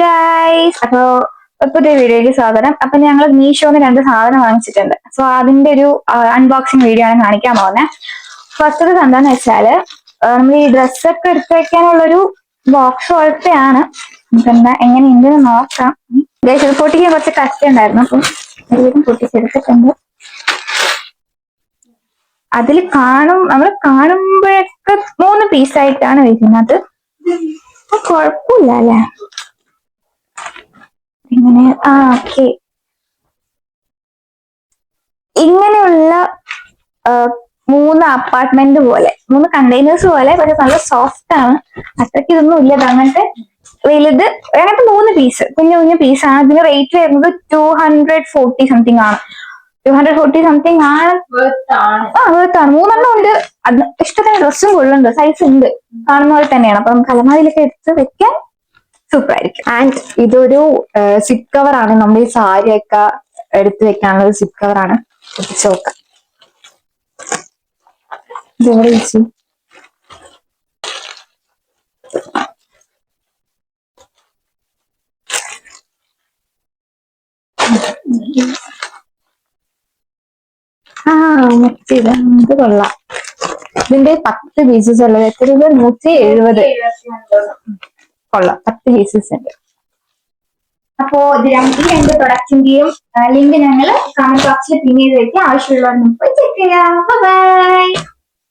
Guys, അപ്പോ പുതിയ വീഡിയോയ്ക്ക് സ്വാഗതം. അപ്പൊ ഞങ്ങൾ മീഷോന്ന് 2 സാധനം വാങ്ങിച്ചിട്ടുണ്ട്. സോ അതിന്റെ ഒരു അൺബോക്സിങ് വീഡിയോ ആണ് കാണിക്കാൻ പോകുന്നത്. ഫസ്റ്റ് എന്താന്ന് വെച്ചാല് നമ്മൾ ഈ ഡ്രസ്സൊക്കെ എടുത്തു വെക്കാനുള്ളൊരു ബോക്സ് പോലത്തെയാണ്. എന്താ എങ്ങനെയുണ്ട് നോക്കാം. ഗൈസ്, ഇത് പൊട്ടിക്കാൻ കുറച്ച് കഷ്ടമുണ്ടായിരുന്നു, അപ്പം ഒരുവിധം പൊട്ടിച്ചെടുത്തിട്ടുണ്ട്. അതിൽ നമ്മൾ കാണുമ്പോഴൊക്കെ 3 പീസായിട്ടാണ് വരുന്നത്. കുഴപ്പമില്ല അല്ലേ? ഇങ്ങനെ ഓക്കെ, ഇങ്ങനെയുള്ള 3 അപ്പാർട്ട്മെന്റ് പോലെ 3 കണ്ടെയ്നേഴ്സ് പോലെ, പക്ഷെ നല്ല സോഫ്റ്റ് ആണ്. അത്രയ്ക്ക് ഇതൊന്നും ഇല്ല. അങ്ങനത്തെ വലുത് അങ്ങനത്തെ 3 പീസ്, കുഞ്ഞു കുഞ്ഞു പീസാണ്. ഇതിന് റേറ്റ് വരുന്നത് 240 സംതിങ് ആണ്. 240 സംതിങ് ആണ്. വേർത്താണ്. 3 ഉണ്ട്. അത് ഇഷ്ടത്തിന് ഡ്രസ്സും കൊള്ളുന്നുണ്ട്, സൈസ് ഉണ്ട്, കാണുന്ന പോലെ തന്നെയാണ്. അപ്പൊ നമുക്ക് അലമാരിയിലൊക്കെ എടുത്ത് വെക്കാൻ സൂപ്പർ ആയിരിക്കും. ആൻഡ് ഇതൊരു സിപ്പ് കവർ ആണ്. നമ്മൾ ഈ സാരിയൊക്കെ എടുത്തു വെക്കാനുള്ള ഒരു സിപ്പ് കവർ ആണ്. നോക്കാം. ഇതെവിടെ വെച്ചു? ഇത് കൊള്ളാം. ഇതിന്റെ 10 പീസസ് ഉള്ളത്. എത്ര രൂപ? 170. കൊള്ളാം, 10 പീസസ് ഉണ്ട്. അപ്പോ ഈ 2 പ്രൊഡക്റ്റിന്റെയും ലിങ്ക് ഞങ്ങൾ കമന്റ് ബോക്സിൽ പിൻ ചെയ്ത് വെക്കാം. ആവശ്യമുള്ളവർ നമുക്ക് ചെക്ക് ചെയ്യാം. ബൈ.